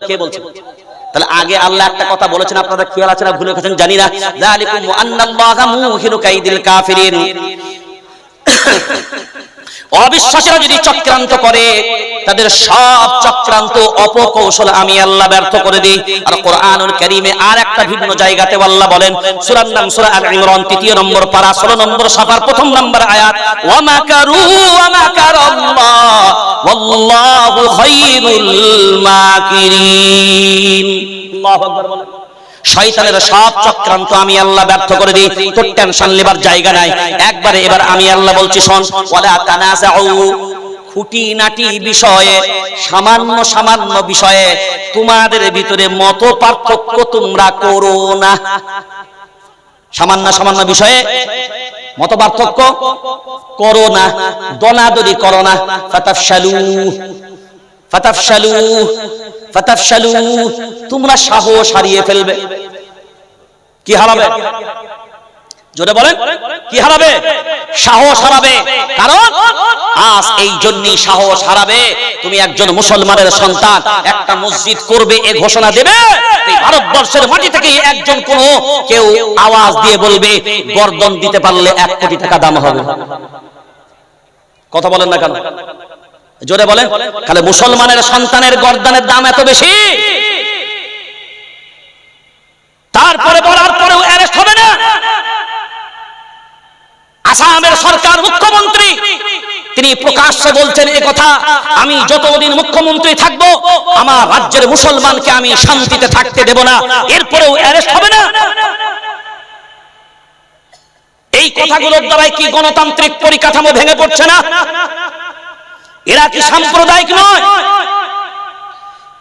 কে বলছেন? তাহলে আগে আল্লাহ একটা কথা বলেছেন, আপনারা খেয়াল আছে না ভুলে গেছেন জানি না, যালিকুম আন্নাল্লাহা মুহিনু কাইদিল কাফিরিন। অবিশ্বাসীরা যদি চক্রান্ত করে তাদের সব চক্রান্ত অপকৌশল আমি আল্লাহ ব্যর্থ করে দিই। আর কোরআনুল কারীমে আর একটা ভিন্ন জায়গাতে আল্লাহ বলেন, সূরার নাম সূরা আল ইমরান 3 নম্বর পারা 16 নম্বর সফার 1 নম্বর আয়াত, ওয়া মাকারু ওয়া মাকারাল্লাহ ওয়াল্লাহু খায়রুল মাকিরিন। আল্লাহু আকবার বলেন। শয়তানের সব চক্রান্ত আমি আল্লাহ ব্যর্থ করে দিই, তোর টেনশন নেবার জায়গা নাই একবারে। এবার আমি আল্লাহ বলছি শোন, ওয়ালা তানাজাউ, খুঁটিনাটি বিষয়ে, সামান্য সামান্য বিষয়ে তোমাদের ভিতরে মত পার্থক্য তোমরা করো না। সামান্য সামান্য বিষয়ে মত পার্থক্য করো না, দলাদলি করো না। ফাতাফশালু ফাতাফশালু ফাতাফশালু, তোমরা সাহস হারিয়ে ফেলবে। কি হারাবে? জোরে বলেন, কি হারাবে? সাহস হারাবে। কারণ আজ এই জন্যই সাহস হারাবে, তুমি একজন মুসলমানের সন্তান, একটা মসজিদ করবে এ ঘোষণা দেবে, এই ভারতবর্ষের মাটি থেকে একজন কোন কেউ আওয়াজ দিয়ে বলবে গর্দন দিতে পারলে 1 কোটি টাকা দাম হবে। কথা বলেন না কেন? জোরে বলেন। তাহলে মুসলমানের সন্তানের গর্দানের দাম এত বেশি, তারপরে বলার পরেও অ্যারেস্ট হবে না। আসামের সরকার মুখ্যমন্ত্রী তিনি প্রকাশ্যে বলছেন এই কথা, আমি যতদিন মুখ্যমন্ত্রী থাকব আমার রাজ্যের মুসলমানকে আমি শান্তিতে থাকতে দেব না, এরপরেও অ্যারেস্ট হবে না। এই কথাগুলোর দ্বারাই কি গণতান্ত্রিক পরিকাঠামো ভেঙে পড়ছে না? এরা কি সাম্প্রদায়িক নয়?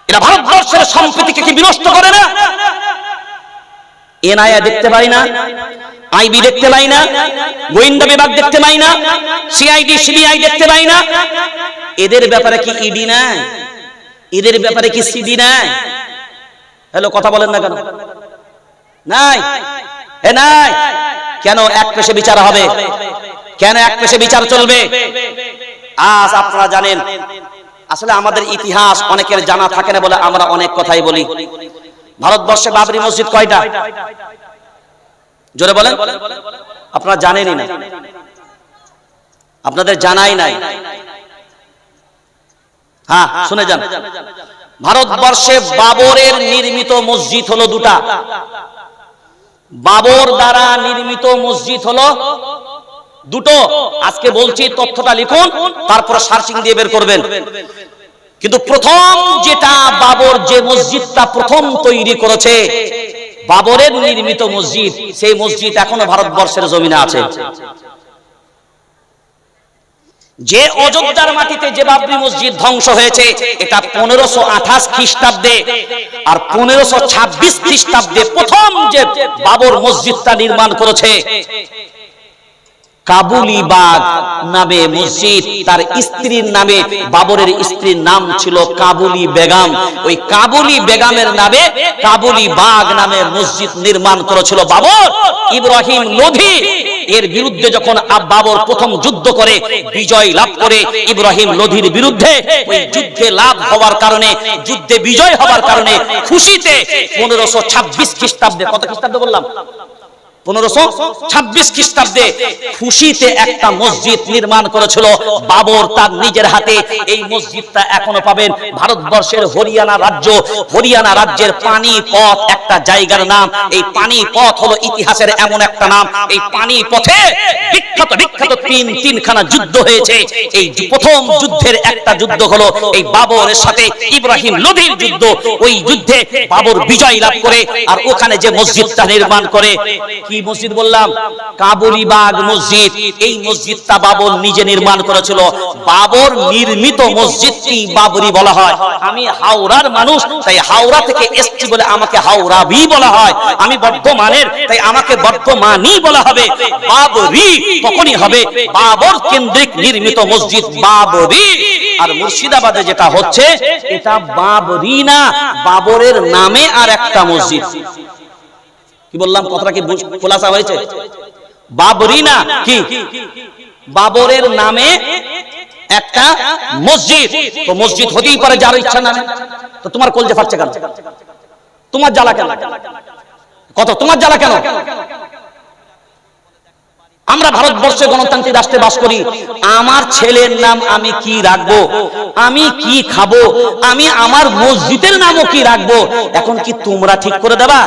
এরা ভারতবর্ষের সম্প্রীতিকে কি বিনষ্ট করে না? এনআইএ দেখতে পাই না, আইবি দেখতে পাই না, গোয়েন্দা বিভাগ দেখতে পাই না, সিআইডি সিবিআই দেখতে পাই না। এদের ব্যাপারে কি ইডি নাই? এদের ব্যাপারে কি সিডি নাই? হ্যালো, কথা বলেন না কেন? নাই, এ নাই। কেন এক পেশে বিচার হবে? কেন এক পেশে বিচার চলবে? আজ আপনারা জানেন, আসলে আমাদের ইতিহাস অনেকের জানা থাকে না বলে আমরা অনেক কথাই বলি। ভারতবর্ষে বাবরি মসজিদ কয়টা? জোরে বলেন। আপনারা জানেনই না, আপনাদের জানাই নাই। হ্যাঁ, শুনে যান। ভারতবর্ষে বাবরের নির্মিত মসজিদ হলো 2টা। বাবর দ্বারা নির্মিত মসজিদ হলো 2টো। আজকে বলছি, তথ্যটা লিখুন, তারপর সার্চিং দিয়ে বের করবেন। কিন্তু প্রথম যেটা বাবর যে মসজিদটা প্রথম তৈরি করেছে, বাবরের নির্মিত মসজিদ, সেই মসজিদ এখনো ভারতবর্ষের জমিনে আছে। যে অযোধ্যার মাটিতে যে বাবরি মসজিদ ধ্বংস হয়েছে, এটা 1528 খ্রিস্টাব্দে আর 1526 খ্রিস্টাব্দে প্রথম যে বাবর মসজিদটা নির্মাণ করেছে, কাবুলি বাগ নামে মসজিদ। তার স্ত্রীর নামে, বাবরের স্ত্রীর নাম ছিল কাবুলি বেগম। ওই কাবুলি বেগমের নামে কাবুলি বাগ নামে মসজিদ নির্মাণ করেছিল বাবর। ইব্রাহিম লোধি এর বিরুদ্ধে যখন বাবর প্রথম যুদ্ধ করে বিজয় লাভ করে, ইব্রাহিম লোধির বিরুদ্ধে, ওই যুদ্ধে লাভ হওয়ার কারণে, যুদ্ধে বিজয় হওয়ার কারণে খুশিতে 1526 খ্রিস্টাব্দে, কত খ্রিস্টাব্দে বললাম? 1526 খ্রিস্টাব্দে খুশিতে একটা মসজিদ নির্মাণ করেছিল বাবর তার নিজের হাতে। এই মসজিদটা এখনো পাবেন ভারতবর্ষের হরিয়ানা রাজ্য। হরিয়ানা রাজ্যের পানিপথ একটা জায়গার নাম। এই পানিপথ হলো ইতিহাসের এমন একটা নাম, এই পানিপথে বিখ্যাত বিখ্যাত তিনখানা যুদ্ধ হয়েছে। এই প্রথম যুদ্ধের একটা যুদ্ধ হলো এই বাবরের সাথে ইব্রাহিম লোধির যুদ্ধ। ওই যুদ্ধে বাবর বিজয় লাভ করে, আর ওখানে যে মসজিদটা নির্মাণ করে, কি মসজিদ বললাম? কাবুলি বাগ মসজিদ। এই মসজিদটা বাবর নিজে নির্মাণ করেছিল। বাবর নির্মিত মসজিদটি বাবরি বলা হয়। আমি হাওড়ার মানুষ, তাই হাওড়া থেকে এসছি বলে আমাকে হাওড়াবি বলা হয়। আমি বর্ধমানের, তাই আমাকে বর্ধমানি বলা হবে। বাবরি তখনই হবে বাবর কেন্দ্রিক নির্মিত মসজিদ, বাবরি। আর মুর্শিদাবাদে যেটা হচ্ছে, এটা বাবরি না, বাবরের নামে আর একটা মসজিদ। কি বললাম? কথাটা কি খোলাসা হয়েছে? বাবরি না, কি বাবরের নামে একটা মসজিদ। তো মসজিদ হতেই পারে যার ইচ্ছা না। তো তোমার কলজে ফাটছে কেন? তোমার জ্বালা কেন? কত তোমার জ্বালা কেন? আমরা ভারতবর্ষে গণতান্ত্রিক রাষ্ট্রে বাস করি। আমার ছেলের নাম আমি কি রাখবো, আমি কি খাবো, আমি আমার মসজিদের নামও কি রাখবো, এখন কি তোমরা ঠিক করে দেবা?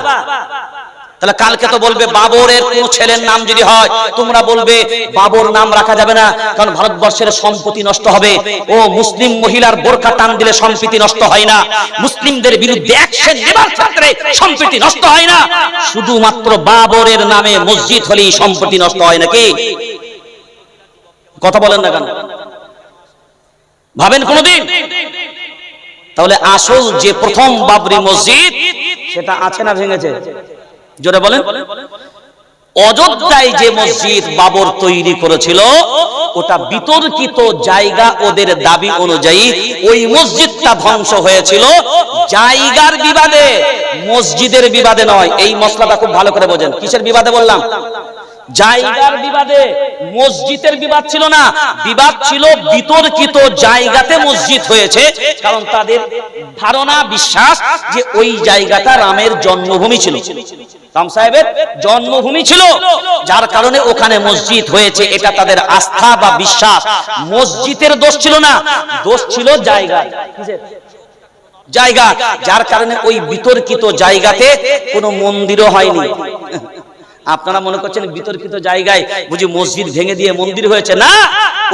তাহলে কালকে তো বলবে বাবরের কোন ছেলের নাম যদি হয়, তোমরা বলবে বাবর নাম রাখা যাবে না, কারণ ভারতবর্ষের সম্পত্তি নষ্ট হবে। ও মুসলিম মহিলার বোরকা টান দিলে সম্পত্তি নষ্ট হয় না, মুসলিমদের বিরুদ্ধে অ্যাকশন নেবার ক্ষেত্রে সম্পত্তি নষ্ট হয় না, শুধুমাত্র বাবরের নামে মসজিদ হলেই সম্পত্তি নষ্ট হয় নাকি? কথা বলেন না কেন? ভাবেন কোনদিন? তাহলে আসল যে প্রথম বাবরি মসজিদ সেটা আছে না ভেঙেছে? জোরে বলেন। অযোধ্যায় যে মসজিদ বাবর তৈরি করেছিল ওটা বিতর্কিত জায়গা, ওদের দাবি অনুযায়ী ওই মসজিদটা ধ্বংস হয়েছিল জায়গার বিবাদে, মসজিদের বিবাদে নয়। এই মসলাটা খুব ভালো করে বোঝেন। কিসের বিবাদে বললাম? জায়গার বিবাদে, মসজিদের বিবাদ ছিল না। বিবাদ ছিল বিতর্কিত জায়গাতে মসজিদ হয়েছে, কারণ তাদের ধারণা বিশ্বাস যে ওই জায়গাটা রামের জন্মভূমি ছিল, রাম সাহেবের জন্মভূমি ছিল, যার কারণে ওখানে মসজিদ হয়েছে। এটা তাদের আস্থা বা বিশ্বাস। মসজিদের দোষ ছিল না, দোষ ছিল জায়গা, জায়গা, যার কারণে ওই বিতর্কিত জায়গাতে কোনো মন্দিরও হয়নি। আপনারা মনে করছেন বিতর্কিত জায়গায় বুঝি মসজিদ ভেঙে দিয়ে মন্দির হয়েছে? না,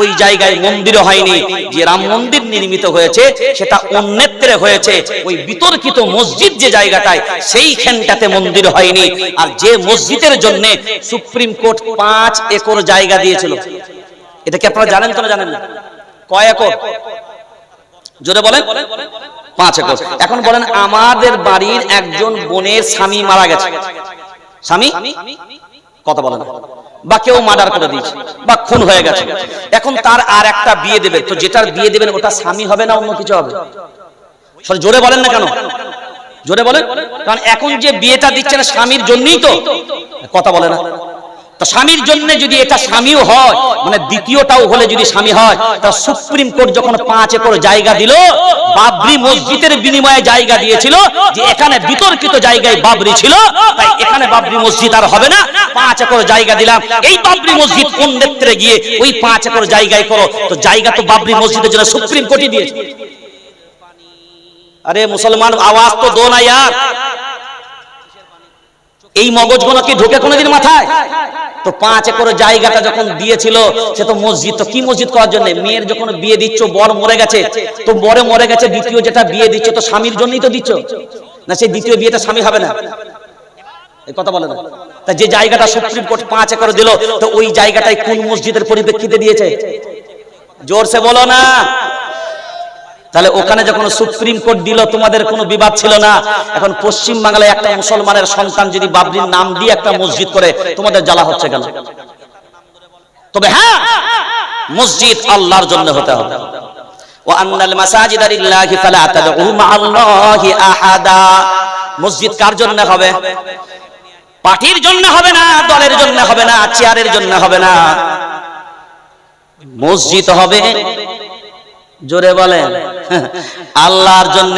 ওই জায়গায় মন্দিরও হয়নি। যে রাম মন্দির নির্মিত হয়েছে সেটা অন্যত্রে হয়েছে। ওই বিতর্কিত মসজিদ যে জায়গাটায়, সেইখানটাতে মন্দির হয়নি। আর যে মসজিদের জন্য সুপ্রিম কোর্ট 5 একর জায়গা দিয়েছিল, এটা কি আপনারা জানেন তো না জানেন না? কয় একর? জোরে বলেন। 5 একর। এখন বলেন, আমাদের বাড়ির একজন বোনের স্বামী মারা গেছে, স্বামী কথা বলে না, বা কেউ মার্ডার করে দিয়েছে বা খুন হয়ে গেছে, এখন তার আর একটা বিয়ে দেবে, তো যেটার বিয়ে দেবেন ওটা স্বামী হবে না অন্য কিছু হবে? জোরে বলেন না কেন? জোরে বলেন। কারণ এখন যে বিয়েটা দিচ্ছেন স্বামীর জন্যই তো, কথা বলে না। তো স্বামীর জন্য যদি এটা স্বামীও হয়, মানে দ্বিতীয়টাও হলে যদি স্বামী হয়, তা সুপ্রিম কোর্ট যখন 5 একর জায়গা দিল, বাবরি মসজিদের বিনিময়ে জায়গা দিয়েছিল, যে এখানে বিতর্কিত জায়গায় বাবরি ছিল, তাই এখানে বাবরি মসজিদ আর হবে না, 5 একর জায়গা দিলাম। এই বাবরি মসজিদ কোন নেত্রে গিয়ে ওই 5 একর জায়গায় করো, তো জায়গা তো বাবরি মসজিদের জন্য সুপ্রিম কোর্টই দিয়েছে। আরে মুসলমান, আওয়াজ তো দো না यार, এই মগজগুলো কি ঢোকে কোনোদিন মাথায়? তো 5 একর জায়গাটা যখন দিয়েছিল, সে তো মসজিদ, তো কি মসজিদ করার জন্য? মেয়ের যখন বিয়ে দিচ্ছ, বর মরে গেছে, তো বরে মরে গেছে, দ্বিতীয় যেটা বিয়ে দিচ্ছ তো স্বামীর জন্যই তো দিচ্ছ না, সেই দ্বিতীয় বিয়েটা স্বামী হবে না? এই কথা বলে না। তা যে জায়গাটা সুপ্রিম কোর্ট 5 একর দিল, তো ওই জায়গাটাই কোন মসজিদের পরিপ্রেক্ষিতে দিয়েছে? জোরসে বলো না। তাহলে ওখানে যখন সুপ্রিম কোর্ট দিল, তোমাদের কোনো বিবাদ ছিল না। এখন পশ্চিম বাংলায় একটা মুসলমানের সন্তান যদি বাবরির নাম দিয়ে একটা মসজিদ করে, তোমাদের জ্বালা হচ্ছে কেন? তবে হ্যাঁ, মসজিদ আল্লাহর জন্য হতে হবে। ওয়া আন্নাল মাসাজিদা লিল্লাহি ফালা তাদউ মা'আল্লাহি আহাদা। মসজিদ কার জন্য হবে? পার্টির জন্য হবে না, দলের জন্য হবে না, চেয়ারের জন্য হবে না। মসজিদ হবে, জোরে বলেন, আল্লাহর জন্য।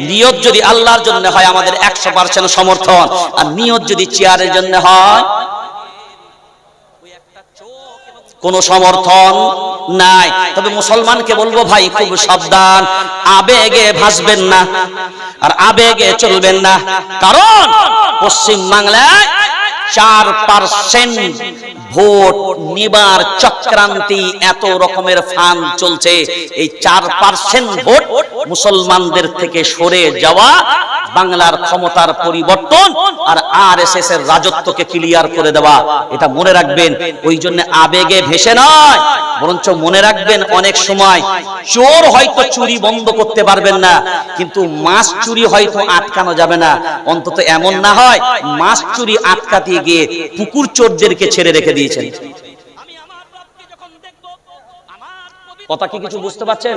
নিয়ত যদি আল্লাহর জন্য হয় আমাদের 100% সমর্থন, আর নিয়ত যদি চেয়ারের জন্য হয় কোনো সমর্থন নাই। তবে মুসলমানকে বলবো, ভাই খুব সাবধান, আবেগে ভাসবেন না আর আবেগে চলবেন না। কারণ পশ্চিম বাংলায় 4% ভোট নিবার চক্রান্তি, এত রকমের ফান্ড চলছে। এই 4% ভোট মুসলমানদের থেকে সরে যাওয়া, বাংলার ক্ষমতার পরিবর্তন আর আরএসএস এর রাজত্বকে ক্লিয়ার করে দেওয়া, এটা মনে রাখবেন। ওই জন্য আবেগে ভেসে নয়, বরঞ্চ মনে রাখবেন, অনেক সময় চোর হয়তো চুরি বন্ধ করতে পারবেন না, কিন্তু মাছ চুরি হয়তো আটকানো যাবে না। অন্তত এমন না হয় মাছ চুরি আটকাতে গিয়ে পুকুর চোরদেরকে ছেড়ে রেখে দিয়েছেন। কথা কি কিছু বুঝতে পারছেন?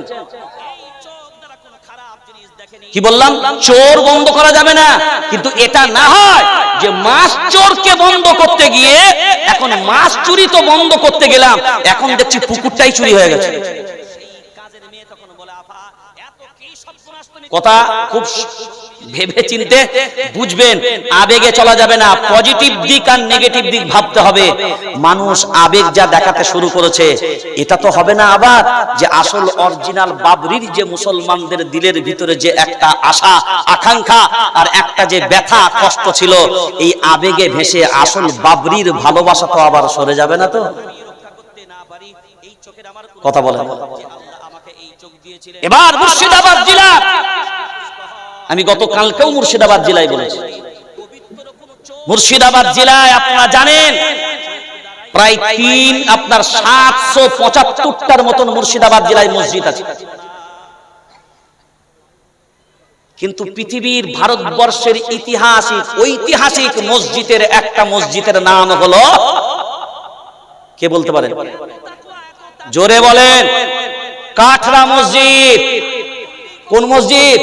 কি বললাম? চোর বন্ধ করা যাবে না, কিন্তু এটা না হয় যে মাছ চোরকে বন্ধ করতে গিয়ে এখন মাছ চুরি তো বন্ধ করতে গেলাম, এখন দেখছি পুকুরটাই চুরি হয়ে গেছে। কথা খুব ভেবে চিনতে বুঝবেন, আবেগে চলা যাবে না, পজিটিভ দিক আর নেগেটিভ দিক ভাবতে হবে। মানুষ আবেগ যা দেখাতে শুরু করেছে, এটা তো হবে না আবার যে আসল অরিজিনাল বাবরির যে মুসলমানদের দিলের ভিতরে যে একটা আশা আকাঙ্ক্ষা আর একটা যে ব্যথা কষ্ট ছিল, এই আবেগে ভেসে আসল বাবরির ভালোবাসা তো আবার সরে যাবে না তো? কথা বলেন। এবার মুর্শিদাবাদ জেলা, আমি গতকালকেও মুর্শিদাবাদ জেলায় বলেছি, মুর্শিদাবাদ জেলায় আপনারা জানেন প্রায় 775টার মতন মুর্শিদাবাদ জেলায় মসজিদ আছে। কিন্তু পৃথিবীর ভারতবর্ষের ঐতিহাসিক মসজিদের একটা মসজিদের নাম হলো, কে বলতে পারেন? জোরে বলেন। কাঠরা মসজিদ। কোন মসজিদ?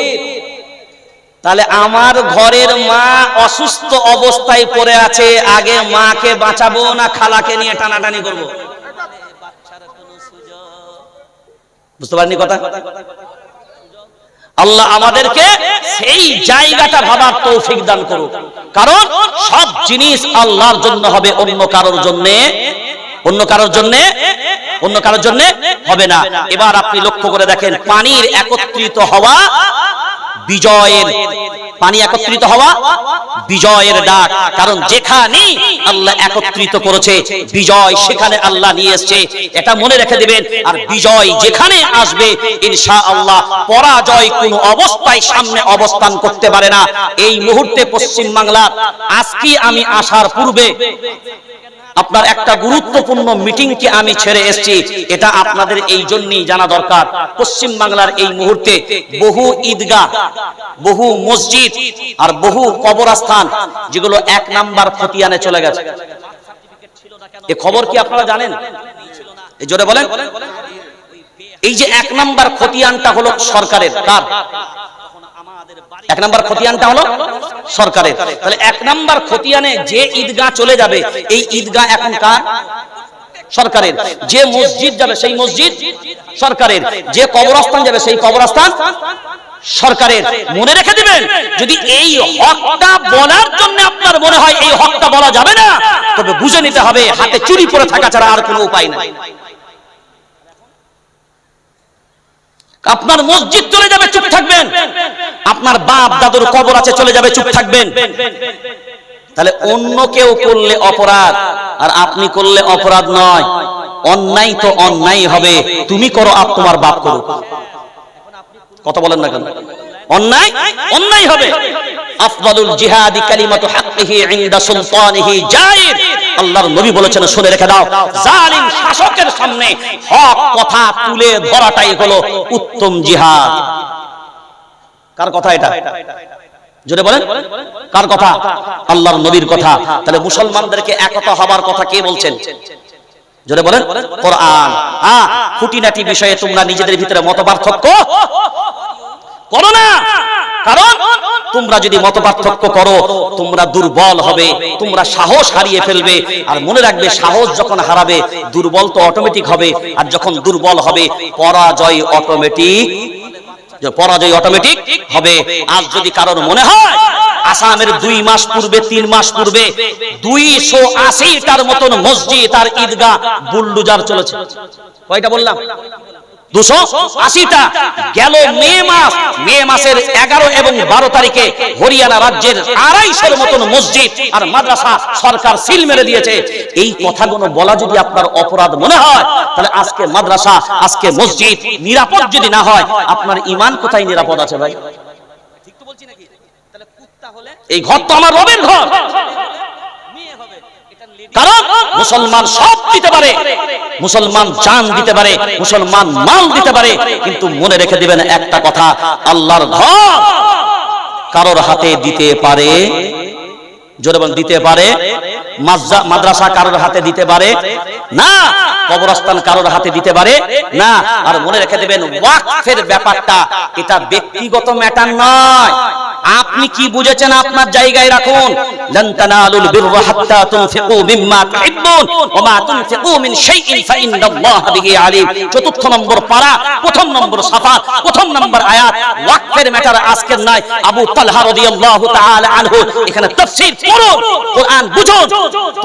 তাহলে আমার ঘরের মা অসুস্থ অবস্থায় পড়ে আছে, আগে মাকে বাঁচাবো না খালাকে নিয়ে টানাটানি করব? বুঝতে পারেননি কথা? আল্লাহ আমাদেরকে সেই জায়গাটা ভাবার তৌফিক দান করুক। কারণ সব জিনিস আল্লাহর জন্য হবে, অন্য কারোর জন্য হবে না। এবার আপনি লক্ষ্য করে দেখেন, পানির একত্রিত হওয়া বিজয়ের ডাক। কারণ যেখানে আল্লাহ একত্রিত করেছে বিজয়, সেখানে আল্লাহ নিয়ে এসেছে, এটা মনে রেখে দিবেন। আর বিজয় যেখানে আসবে ইনশাআল্লাহ পরাজয় কোনো অবস্থায় সামনে অবস্থান করতে পারে না। এই মুহূর্তে পশ্চিম বাংলার আজকে আমি আসার পূর্বে আপনার একটা গুরুত্বপূর্ণ মিটিংকে আমি ছেড়ে এসেছি, এটা আপনাদের এই জন্যই জানা দরকার। পশ্চিম বাংলার এই মুহূর্তে বহু ঈদগাহ, বহু মসজিদ আর বহু কবরস্থান যেগুলো 1 নাম্বার খতিয়ানে চলে গেছে। এই খবর কি আপনারা জানেন? এই জোরে বলেন। এই যে 1 নাম্বার খতিয়ানটা হলো সরকারের। কার? 1 নাম্বার খতিয়ানটা হলো সরকারের। তাহলে 1 নাম্বার খতিয়ানে যে ঈদগাহ চলে যাবে, এই ঈদগাহ এখন কার? সরকারের। যে মসজিদ যাবে সেই মসজিদ সরকারের। যে কবরস্থান যাবে সেই কবরস্থান সরকারের। মনে রেখে দিবেন, যদি এই হকটা বলার জন্য আপনার মনে হয় এই হকটা বলা যাবে না, তবে বুঝে নিতে হবে হাতে চুরি পড়ে থাকা ছাড়া আর কোনো উপায় নাই। আপনার মসজিদ চলে যাবে, চুপ থাকবেন। আপনার বাপ দাদুর কবর আছে, চলে যাবে, চুপ থাকবেন। তাহলে অন্য কেউ করলে অপরাধ আর আপনি করলে অপরাধ নয়। অন্যায় তো অন্যায় হবে, তুমি করো আর তোমার বাপ করুক। কথা বলেন না কেন? অন্যায় অন্যায় হবে। আফদালুল জিহাদি কালিমাতু হাক্কিহি ইনদা সুলতানিহি জায়ের। আল্লাহর নবী বলেছেন, শুনে রেখে দাও, জালিম শাসকের সামনে হক কথা তুলে ধরাটাই হলো উত্তম জিহাদ। কার কথা এটা? জোরে বলেন। কার কথা? আল্লাহর নবীর কথা। তাহলে মুসলমানদেরকে একতা হবার কথা কে বলছেন? জোরে বলেন। কোরআন। খুঁটিনাটি বিষয়ে তোমরা নিজেদের ভিতরে মতপার্থক্য করো না। কারণ তোমরা যদি মতপার্থক্য করো, তোমরা দুর্বল হবে, তোমরা সাহস হারিয়ে ফেলবে। আর মনে রাখবে, সাহস যখন হারাবে দুর্বল তো অটোমেটিক হবে, আর যখন দুর্বল হবে পরাজয় অটোমেটিক হবে। আজ যদি কারোর মনে হয় আসামের 2 মাস পূর্বে 3 মাস পূর্বে 280টার মতন মসজিদ আর ঈদগাহ বুলডোজার চলেছে, কয়টা বললাম? 280টা। গেল মে মাসের 11 এবং 12 তারিখে হরিয়ানা রাজ্যের 250-এর মতন মসজিদ আর মাদ্রাসা সরকার সিল মেরে দিয়েছে। এই কথাগুলো বলা যদি আপনার অপরাধ মনে হয়, তাহলে আজকে মাদ্রাসা, আজকে মসজিদ নিরাপদ যদি না হয়, আপনার ঈমান কোথায় নিরাপদ আছে ভাই? ঠিক তো বলছি নাকি? তাহলে কুত্তা হলে এই ঘর তো আমার রবের ঘর। কারণ মুসলমান সব দিতে পারে, মুসলমান জান দিতে পারে, মুসলমান মাল দিতে পারে, কিন্তু মনে রেখে দিবেন একটা কথা, আল্লাহর ঘর কারোর হাতে দিতে পারে, জোরে বলেন, দিতে পারে। মাদ্রাসা কারোর হাতে দিতে পারে না, কবরস্থান কারোর হাতে দিতে পারে না। আর মনে রেখে দিবেন, ওয়াকফের ব্যাপারটা এটা ব্যক্তিগত ম্যাটার নয়। আপনি কি বুঝেছেন আপনার জায়গায় রাখুন। লান তানালুল বিররা হাত্তা তুনফিকু মিম্মা তুহিব্বুন ওয়া মা তুনফিকু মিন শাইইন ফাইন্নাল্লাহা বিহি আলিম। চতুর্থ নম্বর পারা, প্রথম নম্বর সাফা, প্রথম নম্বর আয়াত। ওয়াকফের ম্যাটার আজকের নয়। আবু তালহা রাদিয়াল্লাহু তাআলা আনহু, এখানে তাফসীর পড়ুন, কোরআন বুঝুন।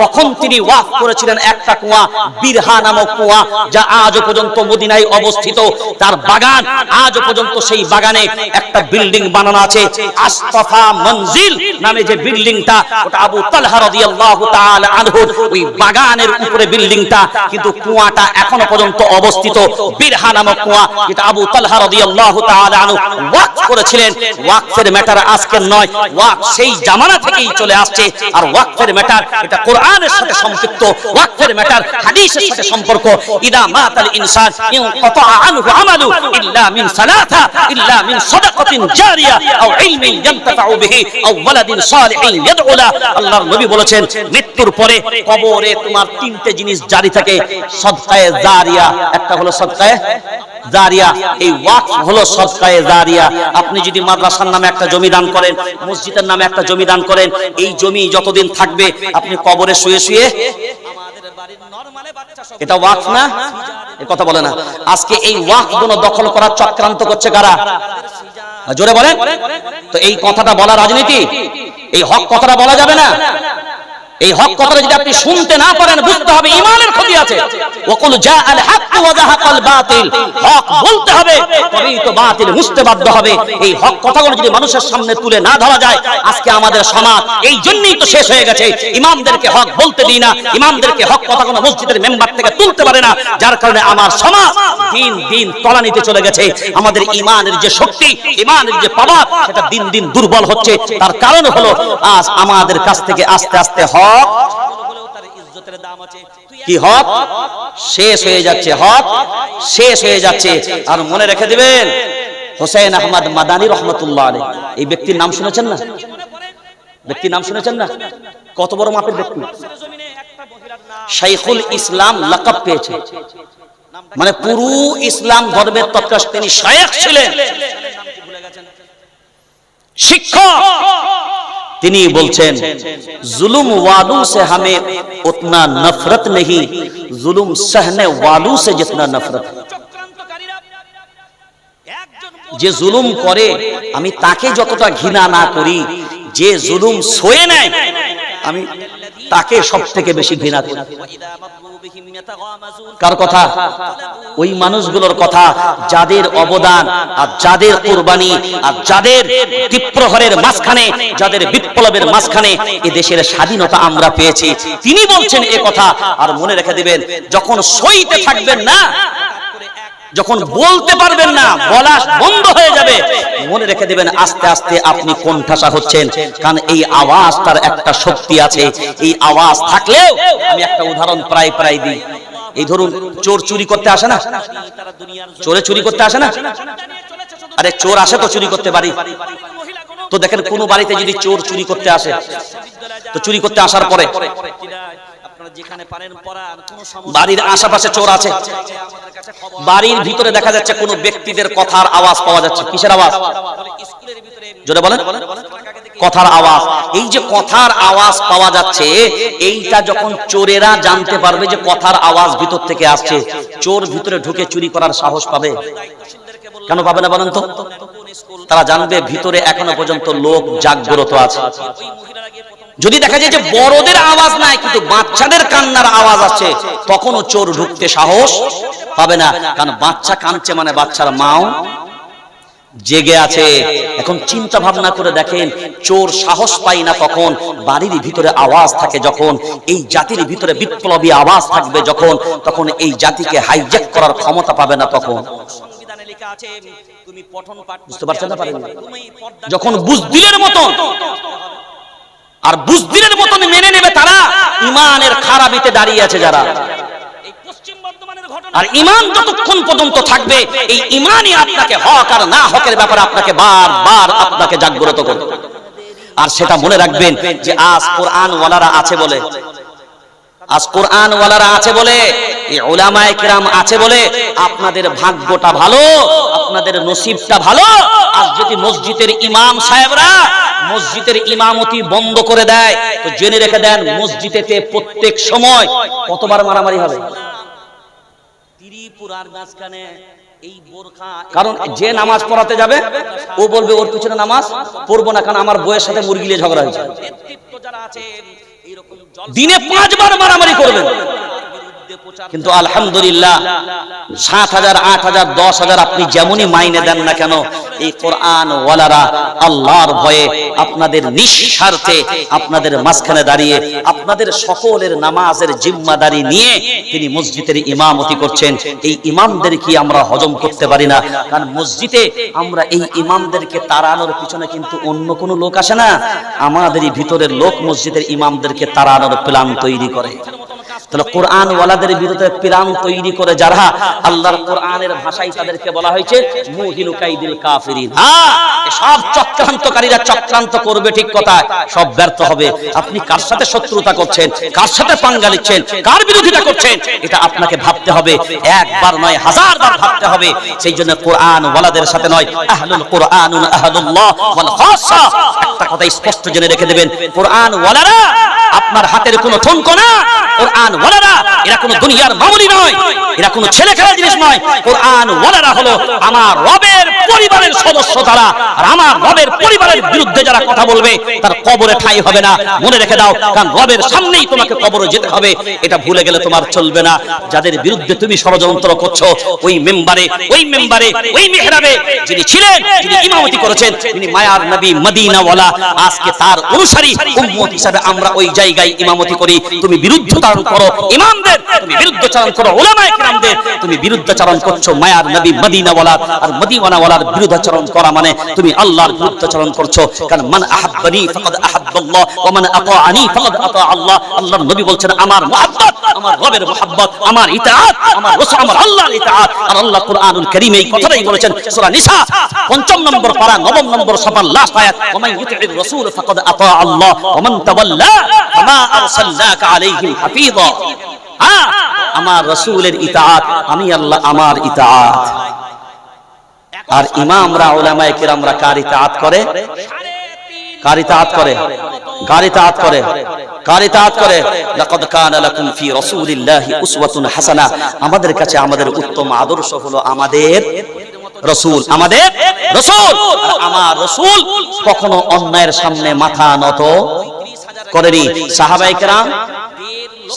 তখন তিনি ওয়াকফ করেছিলেন একটা কুয়া, বিরহা নামক কুয়া, যা আজ পর্যন্ত মদিনায় অবস্থিত। তার বাগান আজ পর্যন্ত, সেই বাগানে একটা বিল্ডিং বানানো আছে, আস্তাফা মঞ্জিল নামে যে বিল্ডিংটা, ওটা আবু তালহা রাদিয়াল্লাহু তাআলা আনহু ওই বাগানের উপরে বিল্ডিংটা, কিন্তু কুয়াটা এখনো পর্যন্ত অবস্থিত। বিরহা নামক কুয়া, যেটা আবু তালহা রাদিয়াল্লাহু তাআলা আনহু ওয়াকফ করেছিলেন। ওয়াকফের ম্যাটার আজকের নয়, ওয়াকফ সেই জামানা থেকেই চলে আসছে। আর ওয়াকফের ম্যাটার এটা কোরআনের সাথে সম্পৃক্ত। ওয়াকফের ম্যাটার হাদিসের সাথে সম্পর্ক। ইদা মাতাল ইনসান ইনকাতা আনহু আমালু ইল্লা মিন সালাসা, ইল্লা মিন সাদাকাতিন জারিয়া আও ইলমিন ইয়ানতাফাউ বিহি আও ওয়ালাদিন সালিহিন ইয়াদউ লা। আল্লাহর নবী বলেছেন, মৃত্যুর পরে কবরে তোমার তিনটে জিনিস জারি থাকে, সদকায়ে জারিয়া। একটা হলো সদকায়ে জারিয়া, এই ওয়াকফ হলো সদকায়ে জারিয়া। আপনি যদি মাদ্রাসার নামে একটা জমি দান করেন, মসজিদের নামে একটা জমি দান করেন, এই জমি যতদিন থাকবে আপনি কবরে শুয়ে শুয়ে, এটা ওয়াকফ না? এই কথা বলে না। আজকে এই ওয়াকফ গুলো দখল করার চক্রান্ত করছে কারা? জোরে বলেন তো। এই কথাটা বলা রাজনীতি? এই হক কথাটা বলা যাবে না। এই হক কথাটা যদি আপনি শুনতে না পারেন, বুঝতে হবে ঈমানের ক্ষতি আছে। ওয়াকুল জাআল হক ওয়া যাহাকাল বাতিল, হক বলতে হবে, তবেই তো বাতিল বুঝতে বাধ্য হবে। এই হক কথাগুলো যদি মানুষের সামনে তুলে না ধরা যায়, আজকে আমাদের সমাজ এই জন্যই তো শেষ হয়ে গেছে। ইমামদেরকে হক বলতে দিই না, ইমামদেরকে হক কথাগুলো মসজিদের মেম্বার থেকে তুলতে পারে না, যার কারণে আমার সমাজ দিন দিন তলানিতে চলে গেছে। আমাদের ঈমানের যে শক্তি, ঈমানের যে পাওয়ার, সেটা দিন দিন দুর্বল হচ্ছে। তার কারণ হলো আজ আমাদের কাছ থেকে আস্তে আস্তে হক, কি হক শেষ হয়ে যাচ্ছে, হক শেষ হয়ে যাচ্ছে। আর মনে রেখে দিবেন, হোসেন আহমদ মাদানী রহমতুল্লাহ আলাইহি, এই ব্যক্তির নাম শুনেছেন না? ব্যক্তির নাম শুনেছেন না? কত বড় মাপের ব্যক্তি, শাইখুল ইসলাম লাকাব পেয়েছে। মানে পুরো ইসলাম ধর্মের তৎকালীন তিনি শায়েখ ছিলেন, শিক্ষক। তিনি বলছেন, जुल्म वालों से हमें उतना नफरत नहीं, जुल्म सहने वालों से जितना नफरत। যে জুলুম করে আমি তাকে যতটা ঘৃণা না করি, যে জুলুম সয়ে নেয় আমি তাকে সবথেকে বেশি ঘৃণা করি। কার কথা? ওই মানুষগুলোর কথা যাদের অবদান আর যাদের কুরবানি আর যাদের বিপ্লবের মাঝখানে, যাদের বিপ্লবের মাঝখানে এই দেশের স্বাধীনতা আমরা পেয়েছি। তিনি বলছেন এ কথা। আর মনে রেখে দিবেন, যখন সইতে থাকবেন না, যখন বলতে পারবেন না, বলা বন্ধ হয়ে যাবে, মনে রেখে দিবেন আস্তে আস্তে আপনি কোণঠাসা হচ্ছেন। কারণ এই আওয়াজটার একটা শক্তি আছে। এই আওয়াজ থাকলেও, আমি একটা উদাহরণ প্রায় প্রায় দিই। এই ধরুন, চোর চুরি করতে আসে না? চোরে চুরি করতে আসে না? আরে চোর আসে তো চুরি করতে বাড়ি। তো দেখেন, কোন বাড়িতে যদি চোর চুরি করতে আসে, তো চুরি করতে আসার পরে বাড়ির আশেপাশে চোর আছে, বাড়ির ভিতরে দেখা যাচ্ছে কোন ব্যক্তিদের কথার আওয়াজ পাওয়া যাচ্ছে। কিসের আওয়াজ? জোরে বলেন। কথার আওয়াজ। এই যে কথার আওয়াজ পাওয়া যাচ্ছে, এইটা যখন চোরেরা জানতে পারবে যে কথার আওয়াজ ভিতর থেকে আসছে, চোর ভিতরে ঢুকে চুরি করার সাহস পাবে? কেন পাবে না বলেন তো? তারা জানবে ভিতরে এখনো পর্যন্ত লোক জাগ্রত আছে। যদি দেখা যায় যে বড়দের আওয়াজ নাই, কিন্তু বাচ্চাদের কান্নার আওয়াজ আছে, তখনও চোর ঢুকতে সাহস পাবে না। কারণ বাচ্চা কাঁদছে মানে বাচ্চার মাও জেগে আছে। এখন চিন্তা ভাবনা করে দেখেন, চোর সাহস পায় না তখন বাড়ির ভিতরে আওয়াজ থাকে যখন, এই জাতির ভিতরে বিপ্লবী আওয়াজ থাকবে যখন, তখন এই জাতিকে হাইজ্যাক করার ক্ষমতা পাবে না তখন। বুঝতে পারছেন না? পারেন? যখন বুজদিলের মতন, আর বুজদিলের মতন মেনে নেবে তারা, ঈমানের খারাপিতে দাঁড়িয়ে আছে যারা। আর ঈমান যতক্ষণ পর্যন্ত থাকবে, এই ঈমানই আপনাকে হক আর না হকের ব্যাপারে আপনাকে বারবার আপনাকে জাগ্রত করবে। আর সেটা মনে রাখবেন যে আজ কোরআন ওয়ালারা আছে বলে, আজ কোরআন ওয়ালারা আছে বলে, এই উলামায়ে কিরাম আছে বলে আপনাদের ভাগ্যটা ভালো, আপনাদের নসিবটা ভালো। আজ যদি মসজিদের ইমাম সাহেবরা, মসজিদের ইমামতি বন্ধ করে দেয়, তো জেনে রেখে দেন মসজিদেতে প্রত্যেক সময় কতবার মারামারি হবে। ত্রিপুরার মাঝখানে এই বোরখা, কারণ যে নামাজ পড়াতে যাবে ও বলবে ওর পিছনে নামাজ পড়বো না, কারণ আমার বউয়ের সাথে মুরগি নিয়ে ঝগড়া হয়েছে। দিনে 5 বার মারামারি করবেন, কিন্তু আলহামদুলিল্লাহ 7,000, 8,000, 10,000 আপনি যেমনই মাইনে দেন না কেন, এই কোরআন ওয়ালারা আল্লাহর ভয়ে আপনাদের নিঃস্বার্থে আপনাদের মাঝখানে দাঁড়িয়ে আপনাদের সকলের নামাজের জিম্মাদারি নিয়ে তিনি মসজিদের ইমামতি করছেন। এই ইমামদের কি আমরা হজম করতে পারি না? কারণ মসজিদে আমরা এই ইমামদেরকে তাড়ানোর পিছনে কিন্তু অন্য কোনো লোক আসে না, আমাদেরই ভিতরের লোক মসজিদের ইমামদেরকে তাড়ানোর প্ল্যান তৈরি করে। তাহলে কোরআন ওয়ালাদের বিরুদ্ধে প্ল্যান তৈরি করে যারা, আল্লাহর কোরআনের ভাষায় তাদেরকে বলা হয়েছে মুহিলু কাইদিল কাফিরিন। সব চক্রান্তকারীরা চক্রান্ত করবে, ঠিক কথা, সব ব্যর্থ হবে। আপনি কার সাথে শত্রুতা করছেন, কার সাথে পাঙ্গা নিচ্ছেন, কার বিরোধিতা করছেন, এটা আপনাকে ভাবতে হবে, একবার নয় 1000 বার ভাবতে হবে। সেই জন্য কোরআন ওয়ালাদের সাথে নয়, আহলুল কোরআনুন আহলুল্লাহ ওয়াল খাসা। একটা কথা স্পষ্ট জেনে রেখে দেবেন, কোরআন ওয়ালারা আপনার হাতের কোনো ঠুনকো না। কোরআন ওয়ালারা এরা কোনো দুনিয়ার মামুলি নয়, এরা কোনো ছেলে খেলার জিনিস নয়। কোরআন ওয়ালারা হলো আমার রবের পরিবারের সদস্য তারা, আর আমার রবের পরিবারের বিরুদ্ধে যারা কথা বলবে তার কবরে ঠাঁই হবে না, মনে রেখে দাও। কারণ রবের সামনেই তোমাকে কবরে যেতে হবে, এটা ভুলে গেলে তোমার চলবে না। যাদের বিরুদ্ধে তুমি ষড়যন্ত্র করছো, ওই মেম্বারে, ওই মিহরাবে যিনি ছিলেন, যিনি ইমামতি করেছেন, তিনি মায়ার নবী মদিনাওয়ালা, আজকে তার অনুসারী উম্মত হিসাবে আমরা ওই জায়গায় ইমামতি করি। তুমি বিরুদ্ধচারণ করো ইমামদের, তুমি বিরুদ্ধচারণ করো উলামায়ে কিরামদের, তুমি বিরুদ্ধচারণ করছো মায়ার নবী মদিনাওয়ালা। আর মদিনাওয়ালার বিরুদ্ধাচরণ করা মানে তুমি আল্লাহর বিরুদ্ধাচরণ করছো। কারণ মান আহাব্বানি ফাকাদ আহাব্বাল্লাহ ওয়া মান আতাআনি ফাকাদ আতা আল্লাহ। আল্লাহর নবী বলছেন আমার মুহাব্বত, আমার রবের মুহাব্বত, আমার ইতাআত, আমার রাসূল, আমার আল্লাহর ইতাআত। আর আল্লাহ কুরআনুল কারীমে এই কথাটাই বলেছেন সূরা নিসা ৫ নম্বর পারা ৯ নম্বর সফার লাস্ট আয়াত, ওয়া মান ইউতি'র রাসূল ফাকাদ আতা আল্লাহ ওয়া মান তাওয়াল্লা ফামা আরসালনাকা আলাইহিম হাফীযা। আমার রাসূলের ইতাআত, আমি আল্লাহ আমার ইতাআত। আর ইমামরা উলামায়ে কিরামরা কার ইতাআত করে? কার ইতাআত করে? কার ইতাআত করে? কার ইতাআত করে? লাকাদ কানা লাকুম ফি রাসূলিল্লাহি উসওয়াতুন হাসানাহ। আমাদের কাছে আমাদের উত্তম আদর্শ হলো আমাদের রাসূল, আমাদের রাসূল। আমার রাসূল কখনো অন্যায়ের সামনে মাথা নত করেনি।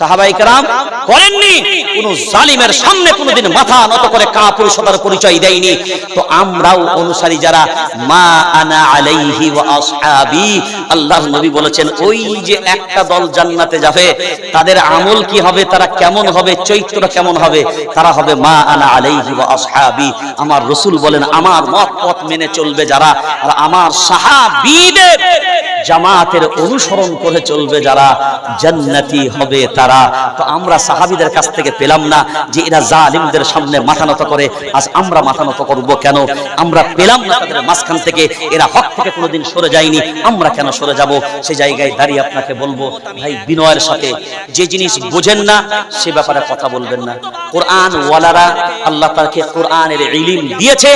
সাহাবায়ে কেরাম করেননি, কোন জালিমের সামনে কোনদিন মাথা নত করে কাপুরুষতার পরিচয় দেয়নি। তো আমরাও অনুসারী যারা, মা আনা আলাইহি ওয়া আসহাবি, আল্লাহর নবী বলেছেন ওই যে একটা দল জান্নাতে যাবে, তাদের আমল কি হবে, তারা কেমন হবে, চরিত্র কেমন হবে, তারা হবে মা আনা আলাইহি ওয়া আসহাবি। আমার রাসূল বলেন আমার মত পথ মেনে চলবে যারা, আর আমার সাহাবীদের জামাতের অনুসরণ করে চলবে যারা, জান্নাতি হবে তারা। তো আমরা সাহাবীদের কাছ থেকে পেলাম না যে এরা জালিমদের সামনে মাথা নত করে, আজ আমরা মাথা নত করব কেন? আমরা পেলাম না তাদের মাঝখান থেকে, এরা হক থেকে কোনোদিন সরে যায়নি, আমরা কেন সরে যাব? সে জায়গায় দাঁড়িয়ে আপনাকে বলবো ভাই, বিনয়ের সাথে যে জিনিস বোঝেন না সে ব্যাপারে কথা বলবেন না। কোরআন ওয়ালারা, আল্লাহ তাকে কোরআনের ইলম দিয়েছে,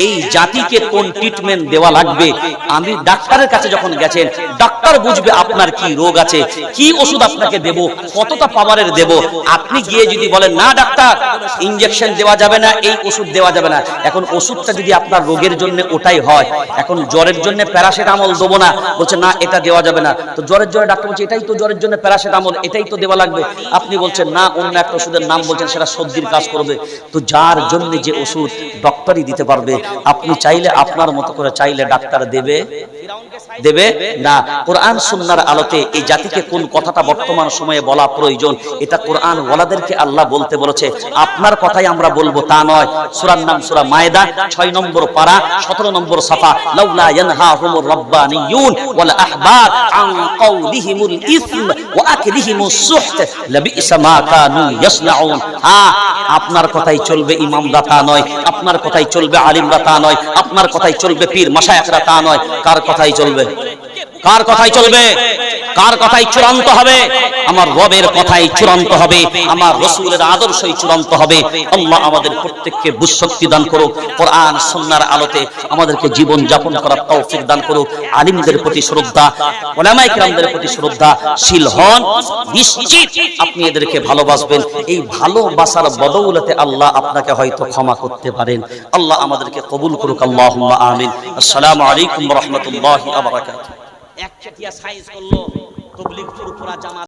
এই জাতিকে কোন ট্রিটমেন্ট দেওয়া লাগবে। আমি ডাক্তারের কাছে যখন গেছেন, ডাক্তার বুঝবে আপনার কি রোগ আছে, কি ওষুধ আপনাকে দেব, কতটা পাওয়ারের দেব। আপনি গিয়ে যদি বলেন না ডাক্তার ইনজেকশন দেওয়া যাবে না, এই ওষুধ দেওয়া যাবে না, এখন ওষুধটা যদি আপনার রোগের জন্য ওটাই হয়, এখন জ্বরের জন্য প্যারাসিটামল দেবো না, বলছে না এটা দেওয়া যাবে না, তো জ্বরের জন্য ডাক্তার বলছে এটাই তো জ্বরের জন্য প্যারাসিটামল, এটাই তো দেওয়া লাগবে। আপনি বলছেন না অন্য একটা ওষুধের নাম বলছেন সেটা সর্দির কাজ করবে। তো যার জন্য যে ওষুধ ডক্টরই দিতে পারবে, আপনি চাইলে আপনার মতো করে চাইলে ডাক্তার দেবে না। কোরআন সুন্নাহর আলোতে এই জাতিকে কোন কথাটা বর্তমান সময়ে বলা প্রয়োজন, এটা কোরআন ওয়ালাদেরকে আল্লাহ বলতে বলেছে। আপনার কথাই আমরা বলবো তা নয়। সূরার নাম সূরা মায়েদা ৬ নম্বর পারা ১৭ নম্বর সাফা, লাউলা ইয়ানহাহুমুর রাব্বানিয়ুন ওয়াল আহবার আন কাউলিহিমুল ইসম ওয়া আকলিহিমুস সুহত লাবিসা মা কানু ইয়াসনাউন। আপনার কথাই চলবে ইমামরা তা নয়, আপনার কথাই চলবে আলিমরা তা নয়, আপনার কথাই চলবে পীর মাশায়েখরা তা নয়। কার কথাই চলবে? কার কথাই চলবে? কার কথাই চূড়ান্ত হবে? আমার রবের কথাই চূড়ান্ত হবে, আমার রাসূলের আদর্শই চূড়ান্ত হবে। আল্লাহ আমাদের প্রত্যেককে বুঝশক্তি দান করুক, কোরআন সুন্নাহর আলোতে আমাদেরকে জীবন যাপন করার তৌফিক দান করুক। আলিমদের প্রতি শ্রদ্ধা, উলামায়ে কিরামদের প্রতি শ্রদ্ধা শীল হন, নিশ্চিত আপনি এদেরকে ভালোবাসবেন। এই ভালোবাসার বদৌলতে আল্লাহ আপনাকে হয়তো ক্ষমা করতে পারেন। আল্লাহ আমাদেরকে কবুল করুক, আল্লাহুম্মা আমিন। আসসালামু আলাইকুম ওয়া রাহমাতুল্লাহি ওয়া বারাকাতুহু। একচেটিয়া সাইজ করলো তাবলীগ ফুরফুরা জামাত।